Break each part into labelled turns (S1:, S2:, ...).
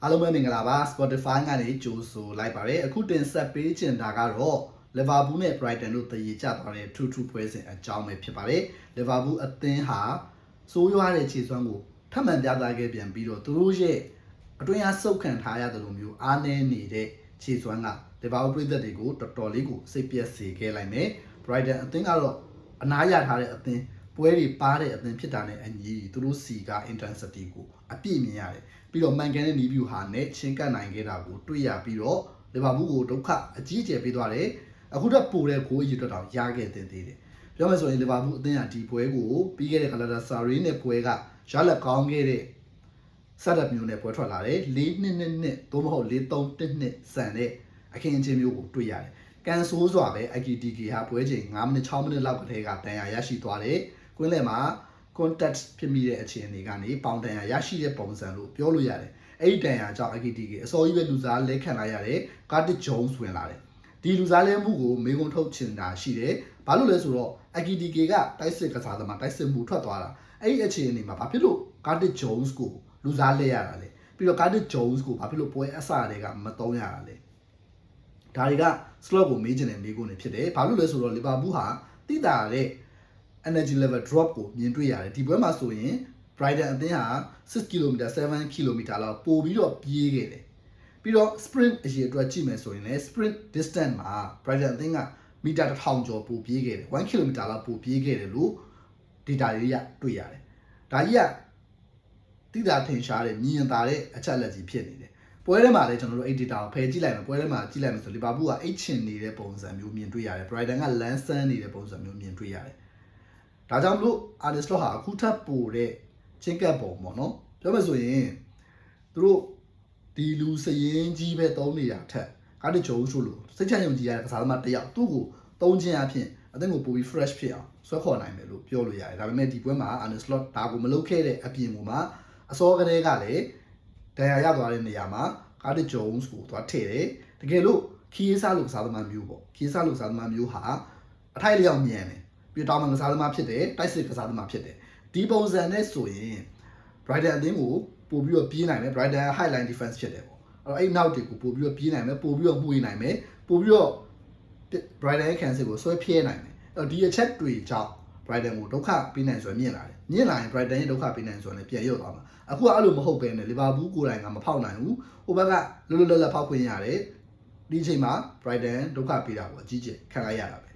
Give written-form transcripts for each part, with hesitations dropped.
S1: အားလုံးပဲမင်္ဂလာပါ Spotify ကနေကြိုဆိုလိုက်ပါတယ်အခုတင်ဆက်ပေးချင်တာကတော့ Liverpool နဲ့ Brighton တို့တည်ကြသွားတဲ့ထူးပွဲစဉ်အကြောင်းပဲဖြစ်ပါတယ် Liverpool အသင်းဟာစိုးရွားတဲ့ခြေစွမ်းကိုထပ်မံပြသခဲ့ပြန်ပြီးတော့သူတို့ရဲ့အတွင်းအားဆုတ်ခံထားရတယ်လို့မျိုးအားနည်းနေတဲ့ခြေစွမ်းက Liverpool ပြည်သက်တွေကိုတော်တော်လေးကိုစိတ်ပျက်စေခဲ့လိုက်မယ် Brighton အသင်းကတော့အနားရထားတဲ့အသင်းပွဲတွေပါတဲ့အသင်းဖြစ်တာနဲ့အညီသူတို့စီက intensity ကိုအပြည့်မြင်ရတယ်ပြီးတော့မှန်ကန်တဲ့နီးဗျူဟာနဲ့ချင်းကပ်နိုင်ခဲ့တာကိုတွေ့ရပြီးတော့လီဗာပူးကိုဒုက္ခအကြီးအကျယ်ပေးသွားတယ်အခုတော့ပိုတဲ့ဂိုးအရေအတွက်တောင်ရခဲ့တဲ့သေးတယ်ပြောမယ်ဆိုရင်လီဗာပူးအသင်းဟာဒီပွဲကိုပြီးခဲ့တဲ့ကလာတာဆာရီနဲ့ပွဲကရလက်ကောင်းခဲ့တဲ့ဆက်တပ်မျိုးနဲ့ပွဲထွက်လာတယ်4-2-2သို့မဟုတ်4-3-1-2ဆန်တဲ့အခင်းအကျင်းမျိုးကိုတွေ့ရတယ်ကန်ဆိုးစွာပဲ IKTK ဟာပွဲချိန်9မိနစ်6မိနစ်လောက်ကတည်းကတန်ရာရရှိသွားတယ်ကွင်းလယ်မှာ contact ဖြစ်မိတဲ့အခြေအနေကနေပေါင်တန်ရာရရှိတဲ့ပုံစံလို့ပြောလို့ရတယ်အဲ့ဒီတန်ရာကြောင့် IKTK အစောကြီးပဲလူစားလဲခံလိုက်ရတယ်ကာတစ်ဂျုံးဝင်လာတယ်ဒီလူစားလဲမှုကိုမေးခွန်းထုတ်ချင်တာရှိတယ်ဘာလို့လဲဆိုတော့ IKTK ကတိုက်စစ်ကစားသမားတိုက်စစ်မှုထွက်သွားတာအဲ့ဒီအခြေအနေမှာဘာဖြစ်လို့ကာတစ်ဂျုံးကိုလူစားလဲရတာလဲပြီးတော့ကာတစ်ဂျုံးကိုဘာဖြစ်လို့ပွဲအစတွေကမတုံးရတာလဲဒါတွေက slot ကိုမေးချင်တဲ့မေးခွန်းတွေဖြစ်တယ်ဘာလို့လဲဆိုတော့လီဗာပူးဟာတိတာတဲ့ energy level drop ကိုမြင်တွေ့ရတယ်ဒီပွဲမှာဆိုရင် Brighton အသင်းဟာ6 km 7 km လောက်ပို့ပြီးတော့ပြေးခဲ့တယ်ပြီးတော့ sprint အရေအတွက်ကြည့်မယ်ဆိုရင်လည်း sprint distance မှာ Brighton အသင်းကမီတာ1000ကျော်ပို့ပြေးခဲ့တယ်1 km လောက်ပို့ပြေးခဲ့တယ်လို့ data တွေရတွေ့ရတယ်ဒါကြီးကတိတာထင်ရှားတဲ့မြင်သာတဲ့အချက်လက်ကြီးဖြစ်နေတယ်ပွဲထဲမှာလည်းကျွန်တော်တို့အဲ့ data ကိုဖယ်ကြည့်လိုက်မယ်ပွဲထဲမှာကြည့်လိုက်မယ်ဆိုလီဗာပူးကအိတ်ချင်နေတဲ့ပုံစံမျိုးမြင်တွေ့ရတယ် Brighton ကလန်းဆန်းနေတဲ့ပုံစံမျိုးမြင်တွေ့ရတယ်ဒါကြောင့်မလို့ Arne Slot ဟာအခုထပ်ပို့တဲ့ချင်းကပ်ပုံပေါ့နော်ပြောမယ်ဆိုရင်သူတို့ဒီလူစရင်ကြီးပဲတုံးနေတာထက်ကားတကြုံဆိုလို့စိတ်ချယုံကြည်ရတဲ့ကစားသမားတစ်ယောက်သူ့ကိုတုံးခြင်းအဖြစ်အသင်းကိုပို့ပြီး fresh ဖြစ်အောင်ဆွဲခေါ်နိုင်မယ်လို့ပြောလို့ရတယ်ဒါပေမဲ့ဒီပွဲမှာ Arne Slot ဒါကိုမလုပ်ခဲ့တဲ့အပြင်ကမှအစောကတည်းကလည်းဒဏ်ရာရသွားတဲ့နေရာမှာကားတကြုံကိုသွားထည့်တယ်တကယ်လို့ခီးစားလို့ကစားသမားမျိုးပေါ့ခီးစားလို့ကစားသမားမျိုးဟာအထိုက်လျောက်မြန်တယ်ပြီးတောင်းမှကစားသမားဖြစ်တယ်တိုက်စစ်ကစားသမားဖြစ်တယ်ဒီပုံစံနဲ့ဆိုရင် Brighton အသင်းကိုပို့ပြီးတော့ပြေးနိုင်မယ် Brighton highline defense ဖြစ်တယ်ပေါ့အဲ့နောက်တွေကိုပို့ပြီးတော့ပြေးနိုင်မယ်ပို့ပြီးတော့မှုေးနိုင်မယ်ပို့ပြီးတော့ Brighton ရဲ့ cancel ကိုဆွဲဖြဲနိုင်မယ်အဲ့ဒီအချက်တွေကြောင့် Brighton ကိုဒုက္ခပေးနိုင်စွာမြင့်လာတယ်မြင့်လာရင် Brighton ရဲ့ဒုက္ခပေးနိုင်စွာလည်းပြန်ရုပ်သွားမှာအခုကအဲ့လိုမဟုတ်ဘဲနဲ့ Liverpool ကိုယ်တိုင်ကမဖောက်နိုင်ဘူးဟိုဘက်ကလွတ်လွတ်လပ်လပ်ဖောက်ခွင့်ရတယ်ဒီအချိန်မှာ Brighton ဒုက္ခပေးတာကိုအကြီးကျယ်ခံလိုက်ရတာပဲ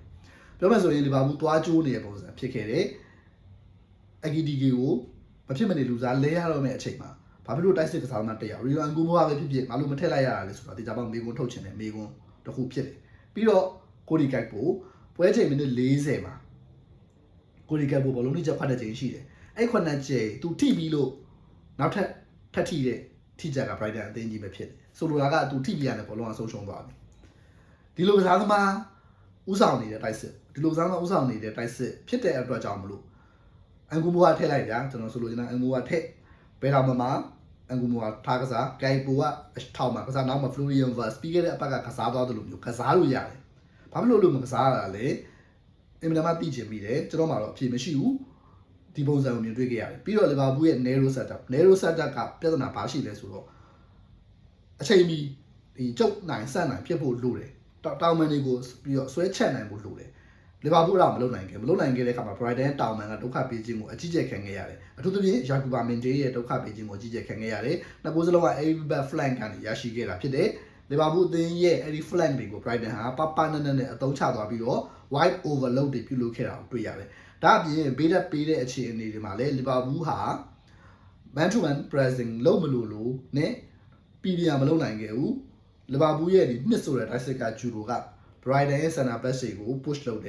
S1: ပြောမယ်ဆိုရင် Liverpool သွားကြိုးနေတဲ့ပုံစံဖြစ်ခဲ့တယ် IKTK ကိုမဖြစ်မနေလူစားလဲရတော့မယ့်အချိန်မှာဘာဖြစ်လို့တိုက်စစ်ကစားသမားတရားရီယိုအန်ကူမိုကပဲဖြစ်ဖြစ်ငါလို့မထည့်လိုက်ရတာလဲဆိုတော့ဒီကြပါမေကွန်းထုတ်ချင်တယ်မေကွန်းတစ်ခုဖြစ်တယ်ပြီးတော့ကိုဒီကိုက်ပိုပွဲချိန်မိနစ်40မှာကိုဒီကိုက်ပိုဘလုံးလေးချက်ဖတ်တဲ့ချိန်ရှိတယ်အဲ့ခွနဲ့ချိန်သူထိပြီးလို့နောက်ထပ်ထပ်ထိတဲ့ထိချက်က Brighton အသင်းကြီးပဲဖြစ်တယ်ဆိုလိုတာကသူထိပြီးရတယ်ဘောလုံးကဆုံးရှုံးသွားပြီဒီလိုကစားသမားဥဆောင်နေတဲ့တိုက်စစ်ဒီလိုကစားသမားဥဆောင်နေတဲ့တိုက်စစ်ဖြစ်တဲ့အတွက်ကြောင့်မလို့အန်ကူမိုကထည့်လိုက်ဗျာကျွန်တော်ဆိုလိုချင်တာအန်ကူမိုကထည့်ဘယ်တော့မှအန်ကူမိုကထားကစားဂိုင်ပိုကထောက်မှာကစားနောက်မှာ Florian Wirtz ပြီးခဲ့တဲ့အပတ်ကကစားသွားတယ်လို့မျိုးကစားလို့ရတယ်ဘာဖြစ်လို့မကစားရတာလဲအင်မတန်မှသိချင်မိတယ်ကျွန်တော်မှတော့အဖြေမရှိဘူးဒီပုံစံကိုမြင်တွေ့ခဲ့ရတယ်ပြီးတော့လီဗာပူးရဲ့ narrow setup ကပြဿနာဘာရှိလဲဆိုတော့အချိန်မီဒီကျုပ်နိုင်ဆက်နိုင်ဖြစ်ဖို့လိုတယ်တောင်မန်တွေကိုပြီးတော့ဆွဲချက်နိုင်ဖို့လိုတယ်လီဗာပူးတော့မလုပ်နိုင်ခဲ့တဲ့အခါမှာ Brighton တောင်မန်ကဒုက္ခပေးခြင်းကိုအကြီးကျယ်ခံခဲ့ရတယ်အထူးသဖြင့်ယာကူဘာမင်တေးရဲ့ဒုက္ခပေးခြင်းကိုအကြီးကျယ်ခံခဲ့ရတယ်နှစ်ကိုးစလုံးက every flank ကနေရရှိခဲ့တာဖြစ်တယ်လီဗာပူးအသင်းရဲ့အဲ့ဒီ flank တွေကို Brighton ဟာပနနဲ့အသုံးချသွားပြီးတော့ wide overload တွေပြုလုပ်ခဲ့တာကိုတွေ့ရတယ်ဒါအပြင်ဘေးတက်ပေးတဲ့အခြေအနေတွေမှာလည်းလီဗာပူးဟာ man to man pressing လုံးမလို့နဲ့PDR မလုပ်နိုင်ခဲ့ဘူးလီဗာပူးရဲ့ဒီနှစ်ဆိုတဲ့တိုက်စစ်ကဂျူရိုက Brighton ရဲ့ center back တွေကို push လုပ်တယ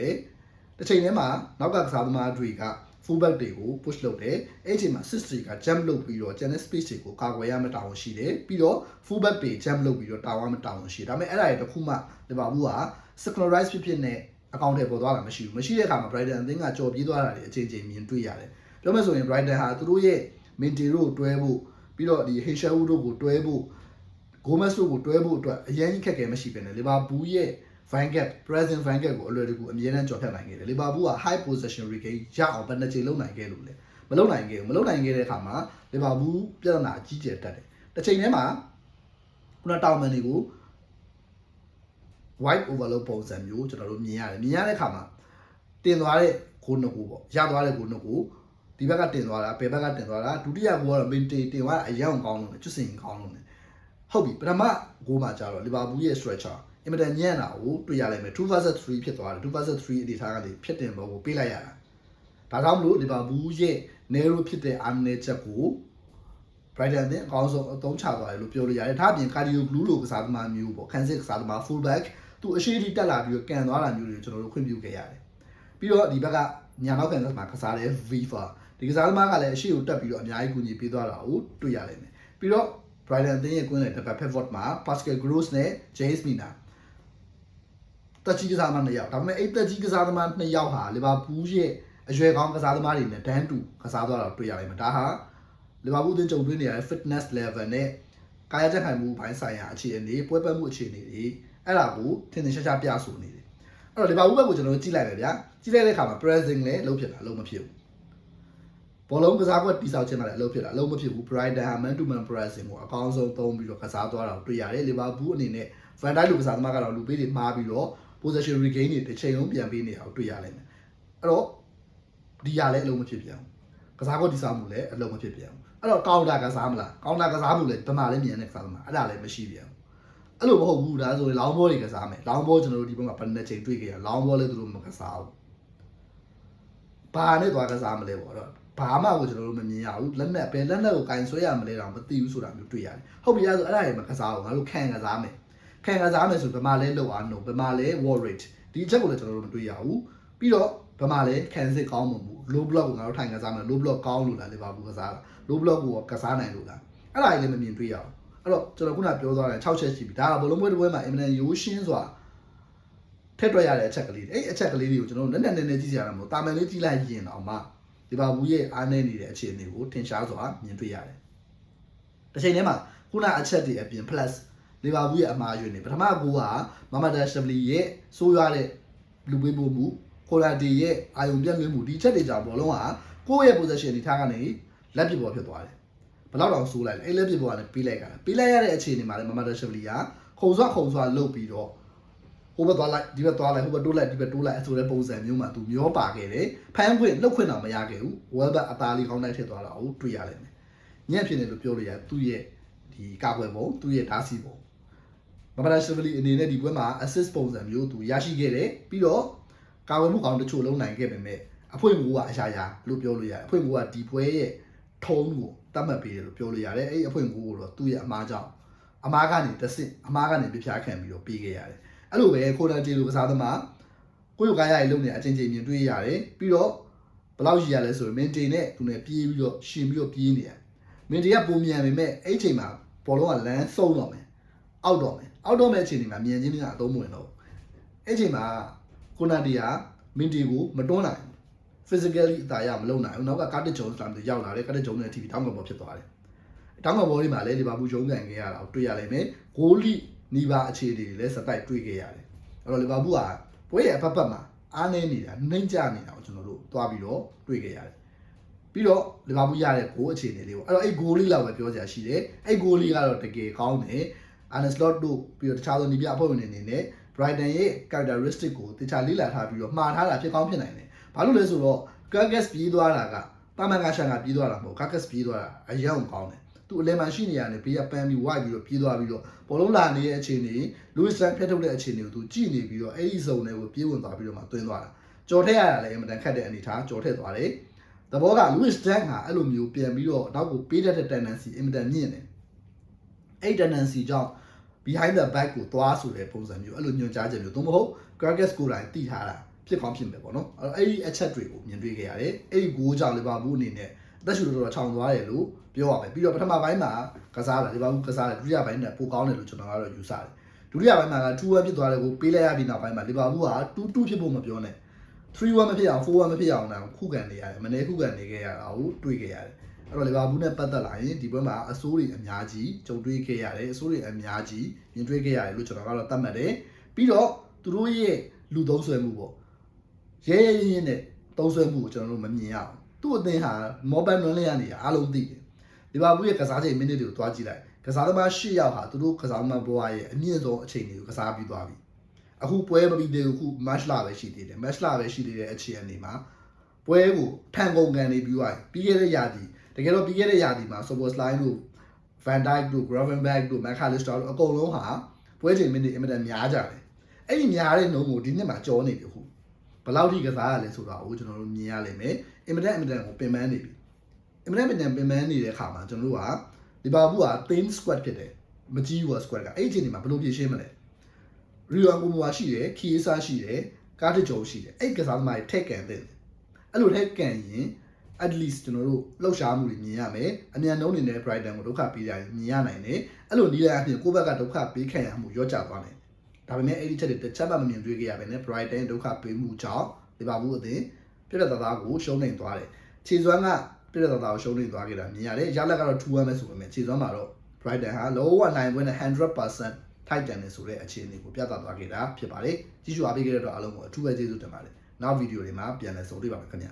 S1: ်တစ်ချိန်တည်းမှာနောက်ကစားသမားတွေက full back တွေကို push လုပ်တယ်အဲ့အချိန်မှာ 6 တွေက jump လုပ်ပြီးတော့ channel space တွေကိုကာကွယ်ရမယ့်တာဝန်ရှိတယ်ပြီးတော့ full back တွေ jump လုပ်ပြီးတော့တာဝန်ရှိတယ်ဒါပေမဲ့အဲ့ဒါတွေတစ်ခုမှလီဗာပူးက synchronize ဖြစ်နဲ့အကောင့်ထဲပေါ်သွားတာမရှိတဲ့အခါမှာ Brighton အသင်းကကြော်ပြေးသွားတာတွေအချိန်ချင်းမြင်တွေ့ရတယ်ပြောမယ်ဆိုရင် Brighton ဟာသူတို့ရဲ့ Mintero ကိုတွဲဖို့ပြီးတော့ဒီ Heshawu တို့ကိုတွဲဖို့ Gomez တို့ကိုတွဲဖို့အတွက်အရင်ကြီးခက်ခဲမရှိပဲနဲ့လီဗာပူးရဲ့ Van Gap present Van Gap ကိုအလွယ်တကူအမြဲတမ်းကြော်ဖြတ်နိုင်ခဲ့တယ်လီဗာပူးက high possession regain ရအောင်ဘယ်နှချိန်လုံးနိုင်ခဲ့လို့လဲမလုံးနိုင်ခဲ့တဲ့အခါမှာလီဗာပူးပြဿနာအကြီးကျယ်တက်တယ်တစ်ချိန်တည်းမှာ ခုနတောင်မန်တွေကို white overload ပုံစံမျိုးကျွန်တော်တို့မြင်ရတယ်မြင်ရတဲ့အခါမှာတင်သွားတဲ့ဂိုးနှစ်ကိုပေါ့ရသွားတဲ့ဂိုးနှစ်ကိုဒီဘက်ကတင်သွားတာဘယ်ဘက်ကတင်သွားတာဒုတိယဂိုးကတော့ maintain တင်သွားအရောက်ကောင်းလို့ကျွတ်စင်ကောင်းလို့ဟုတ်ပြီပထမဂိုးမှာကျတော့လီဗာပူးရဲ့ structure အင်မတန်ညံ့တာကိုတွေ့ရလိမ့်မယ်2 versus 3ဖြစ်သွားတယ်2 versus 3အနေထားကနေဖြစ်တင်ဘောကိုပေးလိုက်ရတာဒါကြောင့်မလို့လီဗာပူးရဲ့ narrow ဖြစ်တဲ့အားနည်းချက်ကို Brighton အကောင်းဆုံးအသုံးချသွားတယ်လို့ပြောလို့ရတယ်ဒါအပြင် cardio blue လိုကစားသမားမျိုးပေါ့ခန်းစစ်ကစားသမား full back သူအရှိတီတက်လာပြီးတော့ကန်သွားတာမျိုးတွေကျွန်တော်တို့ခွင့်ပြုခဲ့ရတယ်ပြီးတော့ဒီဘက်ကညာနောက်ကန်မှာကစားတဲ့ Viva ဒီကစားသမားကလည်းအရှိကိုတက်ပြီးတော့အများကြီးကူညီပေးသွားတာကိုတွေ့ရလိမ့်မယ်ပြီးတော့ Brighton အသင်းရဲ့ကွင်းလယ်တစ်ဖက် pivot မှာ Pascal Gross နဲ့ James Mina တက်ကြီးကစားသမား2ယောက်ဒါပေမဲ့အဲ့တက်ကြီးကစားသမား2ယောက်ဟာလီဗာပူးရဲ့အရွယ်ကောင်းကစားသမားတွေနဲ့ဒန်းတူကစားသွားတာတွေ့ရလိမ့်မယ်ဒါဟာလီဗာပူးအသင်းကြုံတွေ့နေရတဲ့ fitness level နဲ့ကာယချက်ခိုင်မှုဘိုင်းဆိုင်ရာအခြေအနေပွဲပတ်မှုအခြေအနေတွေအဲ့ဒါကိုထင်ထင်ရှားရှားပြဆိုနေတယ်အဲ့တော့လီဗာပူးဘက်ကိုကျွန်တော်တို့ကြည့်လိုက်မယ်ဗျာကြည့်လိုက်တဲ့အခါမှာ pressing လည်းလုံးဖြစ်တာလုံးမဖြစ်ဘူးဘောလုံးကစားကွက်တိဆောက်ခြင်းကလည်းအလုပ်ဖြစ်တာအလုပ်မဖြစ်ဘူး Brighton ဟာ man to man pressing ကိုအကောင်းဆုံးသုံးပြီးတော့ကစားသွားတာကိုတွေ့ရတယ်လီဗာပူးအနေနဲ့ Van Dijk လိုကစားသမားကတော့လူပေးတွေမှားပြီးတော့ possession regain တွေတစ်ချိန်လုံးပြန်ပေးနေတာကိုတွေ့ရလိမ့်မယ်အဲ့တော့ဒီရလည်းအလုပ်မဖြစ်ပြန်ဘူးကစားကွက်တိဆောက်မှုလည်းအလုပ်မဖြစ်ပြန်ဘူးအဲ့တော့ counter ကစားမလား counter ကစားမှုလည်းဗမာလည်းမြန်တဲ့ကစားသမားအဲ့ဒါလည်းမရှိပြန်ဘူးအဲ့လိုမဟုတ်ဘူးဒါဆိုရင် long ball တွေကစားမယ် long ball ကျွန်တော်တို့ဒီဘက်မှာဘယ်နှစ်ချိန်တွေ့ခဲ့ရ long ball လည်းသူတို့မကစားဘူးဘာနဲ့သွားကစားမလဲပေါ့တော့ဘာမှကိုကျွန်တော်တို့မမြင်ရဘူးလက်နဲ့ပဲလက်နဲ့ကိုကင်ဆွဲရမလဲတော့မသိဘူးဆိုတာမျိုးတွေ့ရတယ်ဟုတ်ပြီအဲ့ဒါဆိုအဲ့ဒါတွေမကစားဘူးငါတို့ခံကစားမယ်ဆိုဗမာလဲလောက်အားနို့ဗမာလဲ war rate ဒီအချက်ကိုလည်းကျွန်တော်တို့မတွေ့ရဘူးပြီးတော့ဗမာလဲခံစစ်ကောင်းမှု low block ကိုငါတို့ထိုင်ကစားမယ် low block ကောင်းလို့လားလီဗာပူးကစားတာ low block ကိုကစားနိုင်လို့လားအဲ့ဒါကြီးလည်းမမြင်တွေ့ရအောင်အဲ့တော့ကျွန်တော်ခုနပြောသွားတယ်6ချက်ရှိပြီဒါကဘလုံးပွဲတစ်ပွဲမှာအင်မတန်ရိုးရှင်းစွာထက်တွက်ရတဲ့အချက်ကလေးအဲ့အချက်ကလေးတွေကိုကျွန်တော်တို့နည်းနည်းကြည့်ကြရမှာမဟုတ်တာမန်လေးကြည့်လိုက်ရင်တော့မှလီဗာပူးရဲ့အားနည်းနေတဲ့အခြေအနေကိုထင်ရှားစွာမြင်တွေ့ရတယ်တစ်ချိန်တည်းမှာခုနအချက်တွေအပြင် plus လီဗာပူးရဲ့အမှားအယွင်းတွေပထမကူကမာမာဒါရှဗလီရဲ့ဆိုးရွားတဲ့လူပေးပို့မှုခိုလာတီရဲ့အာယုံပြတ်လွှဲမှုဒီချက်တွေကြောင့်ဘောလုံးကကိုယ့်ရဲ့ possession ဒီထားကနေလက်ပြပေါ်ဖြစ်သွားတယ်ဘယ်တော့တောင်ဆိုးလိုက်လဲအဲ့လက်ပြပေါ်ကနေပေးလိုက်ရတဲ့အခြေအနေမှာလည်းမာမာဒါရှဗလီကခုံဆွာလုတ်ပြီးတော့ဟိုဘက်သွားလိုက်ဒီဘက်သွားလိုက်ဟိုဘက်တိုးလိုက်ဒီဘက်တိုးလိုက်ဆိုတဲ့ပုံစံမျိုးမှာသူမျောပါခဲ့တယ်ဖမ်းခွင့်လှုပ်ခွင့်တော့မရခဲ့ဘူးဝဲဘက်အသားလေးကောင်းတိုက်ထည့်သွားတာကိုတွေ့ရလိမ့်မယ်ညံ့ဖြစ်နေလို့ပြောလို့ရသူ့ရဲ့ဒီကာကွယ်ပုံသူ့ရဲ့ဓာတ်စီပုံမာမာဒါရှဗလီအနေနဲ့ဒီပွဲမှာ assist ပုံစံမျိုးသူရရှိခဲ့တယ်ပြီးတော့ကာကွယ်မှုကောင်းတချို့လုံးနိုင်ခဲ့ပေမဲ့အဖွင့်ကူကအရာရာလို့ပြောလို့ရတယ်အဖွင့်ကူကဒီပွဲရဲ့ထုံးကိုတတ်မှတ်ပေးတယ်လို့ပြောလို့ရတယ်အဲ့အဖွင့်ကူကိုတော့သူ့ရဲ့အမားကြောင့်အမားကနေတစ်ဆင့်အမားကနေပြပြခံပြီးတော့ပေးခဲ့ရတယ်အဲ့လိုပဲခိုနာတီလိုကစားသမားကိုယ့်ရုပ်ကားရည်လုံးနေအချင်းချင်းမြင်တွေ့ရတယ်ပြီးတော့ဘယ်လောက်ရှိရလဲဆိုရင်မင်တီနဲ့သူနဲ့ပြေးပြီးတော့ရှင်ပြီးတော့ပြေးနေရတယ်မင်တီကပုံမြန်ပေမဲ့အဲ့ချိန်မှာဘောလုံးကလမ်းဆုံးတော့မယ်အောက်တော့မယ်အချိန်ဒီမှာမြန်ချင်းများအသုံးမဝင်တော့အဲ့ချိန်မှာခိုနာတီကမင်တီကိုမတွန်းနိုင် physically အသာရမလုံနိုင်ဘူးနောက်ကကားတစ်ဂျုံစလာမျိုးရောက်လာတယ်ကားတစ်ဂျုံနဲ့ TV တောင်းကဘောဖြစ်သွားတယ်တောင်းကဘောလေးမှာလည်းလီဗာပူးရုံးကန်ခဲ့ရတာကိုတွေ့ရလိမ့်မယ်ဂိုးလိနီးပါအခြေအနေတွေလည်းစတိုက်တွေ့ခဲ့ရတယ်အဲ့တော့လီဗာပူးကပွဲရဲ့အပတ်ပတ်မှာအားနည်းနေတာနှိမ့်ကျနေတာကိုကျွန်တော်တို့သွားပြီးတော့တွေ့ခဲ့ရတယ်ပြီးတော့လီဗာပူးရတဲ့ဂိုးအခြေအနေလေးပေါ့အဲ့တော့အဲ့ဂိုးလေးလောက်ပဲပြောကြရရှိတယ်အဲ့ဂိုးလေးကတော့တကယ်ကောင်းတယ်အာနက်စလော့တို့ပြီးတော့တခြားသောနီးပြအဖွဲ့ဝင်တွေအနေနဲ့ Brighton ရဲ့ characteristic ကိုတခြားလေ့လာထားပြီးတော့မှားထားတာဖြစ်ကောင်းဖြစ်နိုင်တယ်ဘာလို့လဲဆိုတော့ Carcass ပြေးသွားတာကတာမန်ကရှာကပြေးသွားတာမဟုတ် Carcass ပြေးသွားတာအရင်ကောင်းတယ်သူအလဲမှရှိနေရတယ်ဘေးကပန်းပြီးဝိုက်ပြီးတော့ပြေးသွားပြီးတော့ဘောလုံးလာနေတဲ့အခြေအနေ Louis Dunk ဖျက်ထုတ်တဲ့အခြေအနေကိုသူကြည့်နေပြီးတော့အဲ့ဒီဇုံတွေကိုပြေးဝင်သွားပြီးတော့မှသွင်းသွားတာကြော်ထက်ရတာလည်းအင်မတန်ခက်တဲ့အနေထားကြော်ထက်သွားတယ်သဘောက Louis Dunk ဟာအဲ့လိုမျိုးပြန်ပြီးတော့နောက်ကိုပေးတတ်တဲ့ tendency အင်မတန်မြင့်တယ်အဲ့ tendency ကြောင့် behind the back ကိုသွားဆိုတဲ့ပုံစံမျိုးအဲ့လိုညွှန်ကြားချက်မျိုးသို့မဟုတ် Carcass ကိုယ်တိုင်တည်ထားတာဖြစ်ကောင်းဖြစ်မယ်ပေါ့နော်အဲ့ဒီအချက်တွေကိုမြင်တွေ့ခဲ့ရတယ်အဲ့ဒီဂိုးကြောင့်လီဗာပူးအနေနဲ့အသက်ရှူတော်ချောင်သွားတယ်လို့ပြောရမယ်ပြီးတော့ပထမပိုင်းမှာကစားတာလီဗာပူးကစားတယ်ဒုတိယပိုင်းနဲ့ပိုကောင်းတယ်လို့ကျွန်တော်ကတော့ယူဆတယ်ဒုတိယပိုင်းမှာက 2-1 ဖြစ်သွားတယ်ကိုပေးလိုက်ရပြီးနောက်ပိုင်းမှာလီဗာပူးက 2-2 ဖြစ်ဖို့မပြောနဲ့ 3-1 မဖြစ်အောင် 4-1 မဖြစ်အောင်တော့ခုခံနေရတယ်မနေ့ခုခံနေခဲ့ရတာကိုတွေ့ခဲ့ရတယ်အဲ့တော့လီဗာပူးနဲ့ပတ်သက်လာရင်ဒီဘက်မှာအဆိုးတွေအများကြီးကြုံတွေ့ခဲ့ရတယ်အဆိုးတွေအများကြီးမြင်တွေ့ခဲ့ရတယ်လို့ကျွန်တော်ကတော့သတ်မှတ်တယ်ပြီးတော့သူတို့ရဲ့လူသုံးဆွဲမှုပေါ့ရဲနဲ့သုံးဆွဲမှုကိုကျွန်တော်တို့မမြင်ရအောင်သူ့အသင်းဟာမော်ဘန်နွန်လေးရနေအားလုံးသိတယ်လီဗာပူးရဲ့ကစားချိန်မိနစ်တွေကိုတွားကြည့်လိုက်က ကစားသမား၈ယောက်ဟာသူတို့ကစားသမားဘဝရဲ့အမြင့်ဆုံးအချိန်တွေကိုကစားပြီးသွားပြီအခုပွဲမပြီးသေးဘူးအခု match လာပဲရှိသေးတယ် match လာပဲရှိသေးတဲ့အချိန်အနေမှာပွဲကိုထန်ကုန်ကန်နေပြီးသွားပြီပြီးခဲ့တဲ့ရာသီတကယ်တော့ပြီးခဲ့တဲ့ရာသီမှာ Szoboszlai တို့ Van Dijk တို့ Gravenberch တို့ McAllister တို့အကုန်လုံးဟာပွဲချိန်မိနစ်အင်မတန်များကြတယ်အဲ့ဒီများတဲ့နှုန်းကိုဒီနှစ်မှာကြော်နေပြီအခုဘယ်လောက်ထိကစားရလဲဆိုတာကိုကျွန်တော်တို့မြင်ရလိမ့်မယ်အင်မတန်ကိုပင်ပန်းနေပြီအင်မတန်ပင်ပန်းနေတဲ့အခါမှာကျွန်တော်တို့ကလီဗာပူးက thin squad ဖြစ်တယ်မကြီးဘူး squad ကအဲ့ဒီအချိန်ဒီမှာဘယ်လိုပြင်ရှင်းမလဲရီယွန်ကိုမိုဝါရှိတယ်ခီယေဆာရှိတယ်ကားတကြုံရှိတယ်အဲ့ကစားသမားတွေထက်ကန်တဲ့အဲ့လိုထက်ကန်ရင် at least ကျွန်တော်တို့လှုပ်ရှားမှုတွေမြင်ရမယ်အမြန်နှုံးနေတဲ့ Brighton ကိုဒုက္ခပေးကြရင်မြင်ရနိုင်တယ်အဲ့လိုနီးတဲ့အပြင်ကိုယ့်ဘက်ကဒုက္ခပေးခံရမှုရောကြသွားတယ်ဒါပေမဲ့အဲ့ဒီချက်တွေတစ်ချက်မှမမြင်တွေ့ခဲ့ရပဲနဲ့ Brighton ဒုက္ခပေးမှုကြောင့်လီဗာပူးအသင်းပြည့်တဲ့သားကိုရှုံးနေသွားတယ်ခြေစွမ်းကပြည့်တဲ့သားကိုရှုံးနေသွားခဲ့တာမြင်ရတယ်ရလက်ကတော့2-1ပဲဆိုပေမဲ့ခြေစွမ်းမှာတော့ Brighton ဟာလုံးဝနိုင်ပွဲနဲ့ 100% ထိုက်တန်နေဆိုတဲ့အခြေအနေကိုပြသသွားခဲ့တာဖြစ်ပါတယ်ကြည့်ရှုအားပေးခဲ့တဲ့အတွက်အားလုံးကိုအထူးပဲကျေးဇူးတင်ပါတယ်နောက်ဗီဒီယိုတွေမှာပြန်လည်ဆုံတွေ့ပါမယ်ခင်ဗျာ